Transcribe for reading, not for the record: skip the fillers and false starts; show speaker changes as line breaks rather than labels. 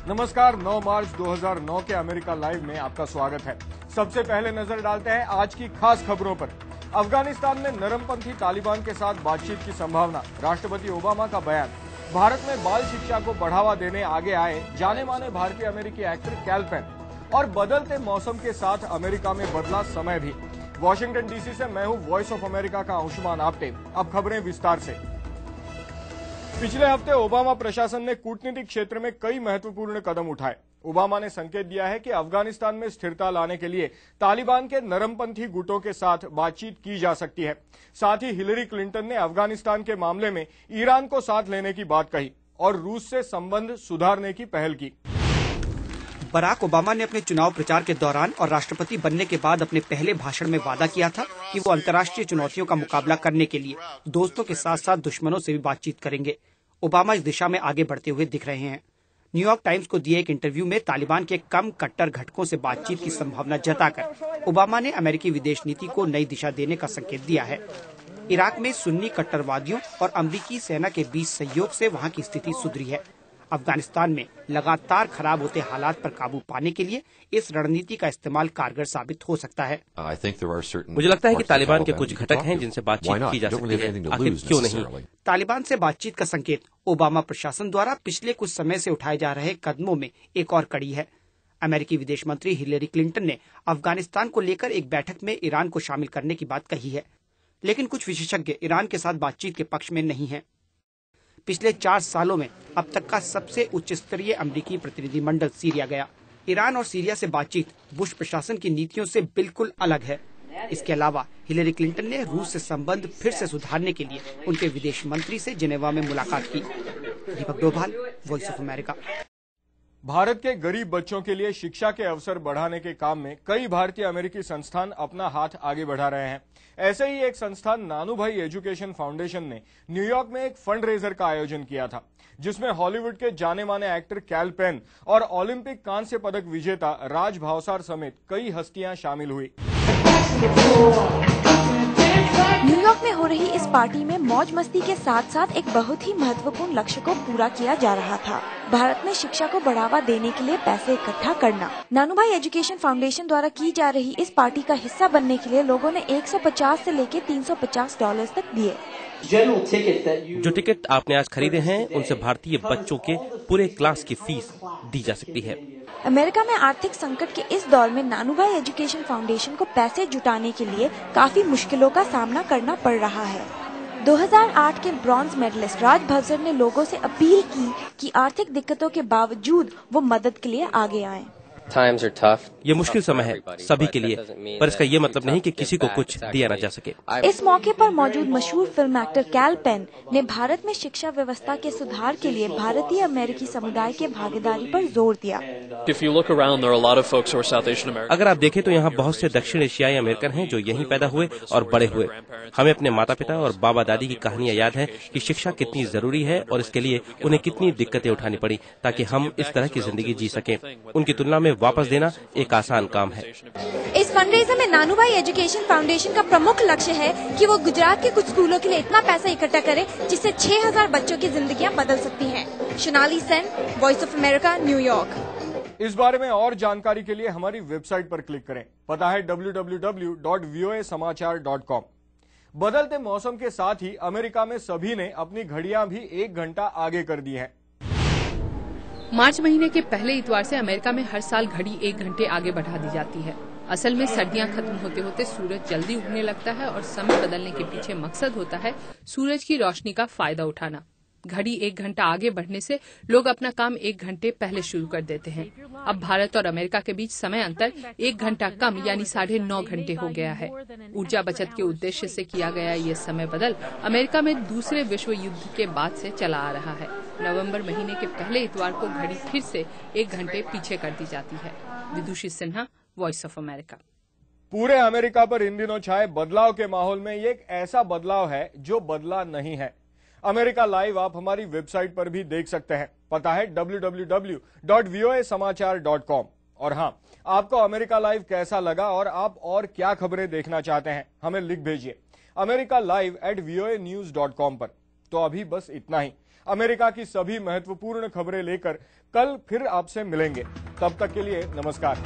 नमस्कार, 9 मार्च 2009 के America live में आपका स्वागत है। सबसे पहले नजर डालते हैं आज की खास खबरों पर। अफगानिस्तान में नरमपंथी तालिबान के साथ बातचीत की संभावना, राष्ट्रपति ओबामा का बयान, भारत में बाल शिक्षा को बढ़ावा देने आगे आए जाने माने भारतीय अमेरिकी एक्टर कैल पेन, और बदलते मौसम के साथ अमेरिका में बदला समय भी। वॉशिंगटन डीसी से मैं हूं वॉइस ऑफ अमेरिका का अंशुमान आप्टे। अब खबरें विस्तार से। पिछले हफ्ते ओबामा प्रशासन ने कूटनीतिक क्षेत्र में कई महत्वपूर्ण कदम उठाए। ओबामा ने संकेत दिया है कि अफगानिस्तान में स्थिरता लाने के लिए तालिबान के नरमपंथी गुटों के साथ बातचीत की जा सकती है। साथ ही हिलरी क्लिंटन ने अफगानिस्तान के मामले में ईरान को साथ लेने की बात कही और रूस से संबंध सुधारने की पहल की।
बराक ओबामा ने अपने चुनाव प्रचार के दौरान और राष्ट्रपति बनने के बाद अपने पहले भाषण में वादा किया था कि वो अंतर्राष्ट्रीय चुनौतियों का मुकाबला करने के लिए दोस्तों के साथ साथ दुश्मनों से भी बातचीत करेंगे। ओबामा इस दिशा में आगे बढ़ते हुए दिख रहे हैं। न्यूयॉर्क टाइम्स को दिए एक इंटरव्यू में तालिबान के कम कट्टर घटकों से बातचीत की संभावना जताकर ओबामा ने अमेरिकी विदेश नीति को नई दिशा देने का संकेत दिया है। इराक में सुन्नी कट्टरवादियों और अमेरिकी सेना के बीच सहयोग से वहां की स्थिति सुधरी है। अफगानिस्तान में लगातार खराब होते हालात पर काबू पाने के लिए इस रणनीति का इस्तेमाल कारगर साबित हो सकता है।
मुझे लगता है कि तालिबान के कुछ घटक हैं जिनसे बातचीत की जा सकती है। आखिर क्यों नहीं?
तालिबान से बातचीत का संकेत ओबामा प्रशासन द्वारा पिछले कुछ समय से उठाए जा रहे कदमों में एक और कड़ी है। अमेरिकी विदेश मंत्री हिलरी क्लिंटन ने अफगानिस्तान को लेकर एक बैठक में ईरान को शामिल करने की बात कही है, लेकिन कुछ विशेषज्ञ ईरान के साथ बातचीत के पक्ष में नहीं हैं। पिछले 4 सालों में अब तक का सबसे उच्च स्तरीय अमेरिकी प्रतिनिधिमंडल सीरिया गया। ईरान और सीरिया से बातचीत बुश प्रशासन की नीतियों से बिल्कुल अलग है। इसके अलावा हिलरी क्लिंटन ने रूस से संबंध फिर से सुधारने के लिए उनके विदेश मंत्री से जिनेवा में मुलाकात की। Deepak Dobhal, voice of America.
Bharat के गरीब बच्चों के लिए शिक्षा के अवसर बढ़ाने के काम में कई भारतीय अमेरिकी संस्थान अपना हाथ आगे बढ़ा रहे हैं। ऐसे ही एक संस्थान नानूभाई एजुकेशन फाउंडेशन ने न्यूयॉर्क में एक फंड रेजर का आयोजन किया था, जिसमें हॉलीवुड के जाने माने एक्टर कैल पेन और ओलंपिक कांस्य पदक विजेता राज भावसार समेत कई हस्तियां शामिल हुई।
न्यूयॉर्क में हो रही इस पार्टी में मौज मस्ती के साथ साथ एक बहुत ही महत्वपूर्ण लक्ष्य को पूरा किया जा रहा था, भारत में शिक्षा को बढ़ावा देने के लिए पैसे इकट्ठा करना। नानूभाई एजुकेशन फाउंडेशन द्वारा की जा रही इस पार्टी का हिस्सा बनने के लिए लोगों ने 150 से लेकर $350 तक दिए।
जो टिकट आपने आज खरीदे हैं उनसे भारतीय बच्चों के पूरे क्लास की फीस दी जा सकती है।
अमेरिका में आर्थिक संकट के इस दौर में नानूभाई एजुकेशन फाउंडेशन को पैसे जुटाने के लिए काफी मुश्किलों का सामना करना पड़ रहा है। 2008 के ब्रॉन्ज मेडलिस्ट राज भावसर ने लोगों से अपील की कि आर्थिक दिक्कतों के बावजूद वो मदद के लिए आगे आएं।
ये मुश्किल समय है सभी के लिए, पर इसका ये मतलब नहीं कि किसी को कुछ दिया न जा सके।
इस मौके पर मौजूद मशहूर फिल्म एक्टर कैल पेन ने भारत में शिक्षा व्यवस्था के सुधार के लिए भारतीय अमेरिकी समुदाय के भागीदारी पर जोर दिया।
अगर आप देखें तो यहाँ बहुत से दक्षिण एशियाई अमेरिकन हैं जो यहीं पैदा हुए और बड़े हुए। हमें अपने माता पिता और बाबा दादी की कहानियाँ याद है कि शिक्षा कितनी जरूरी है और इसके लिए उन्हें कितनी दिक्कतें उठानी पड़ी ताकि हम इस तरह की जिंदगी जी सकें। उनकी तुलना में वापस देना एक आसान काम है।
इस फंडरेजर में नानूभाई एजुकेशन फाउंडेशन का प्रमुख लक्ष्य है कि वो गुजरात के कुछ स्कूलों के लिए इतना पैसा इकट्ठा करे जिससे 6000 बच्चों की जिंदगियां बदल सकती हैं। Sonali Sen, voice of America, New York.
इस बारे में और जानकारी के लिए हमारी वेबसाइट पर क्लिक करें। पता है www.voasamachaar.com। बदलते मौसम के साथ ही अमेरिका में सभी ने अपनी घड़ियां भी 1 घंटा आगे कर दी है।
मार्च महीने के पहले इतवार से अमेरिका में हर साल घड़ी 1 घंटे आगे बढ़ा दी जाती है। असल में सर्दियां खत्म होते होते सूरज जल्दी उगने लगता है और समय बदलने के पीछे मकसद होता है सूरज की रोशनी का फायदा उठाना। घड़ी 1 घंटा आगे बढ़ने से लोग अपना काम 1 घंटे पहले शुरू कर देते हैं। अब भारत और अमेरिका के बीच समय अंतर 1 घंटा कम यानी 9.5 घंटे हो गया है। ऊर्जा बचत के उद्देश्य से किया गया ये समय बदल अमेरिका में दूसरे विश्व युद्ध के बाद से चला आ रहा है। नवंबर महीने के पहले इतवार को घड़ी फिर से 1 घंटे पीछे कर दी जाती है। विदुषी सिन्हा, वॉइस ऑफ अमेरिका।
पूरे अमेरिका पर इन दिनों छाए बदलाव के माहौल में ये एक ऐसा बदलाव है जो बदला नहीं है। अमेरिका लाइव आप हमारी वेबसाइट पर भी देख सकते हैं। पता है www.voasamachaar.com। और हाँ, आपको अमेरिका लाइव कैसा लगा और आप और क्या खबरें देखना चाहते हैं, हमें लिख भेजिए americalive@voanews.com पर। तो अभी बस इतना ही। अमेरिका की सभी महत्वपूर्ण खबरें लेकर कल फिर आपसे मिलेंगे। तब तक के लिए नमस्कार।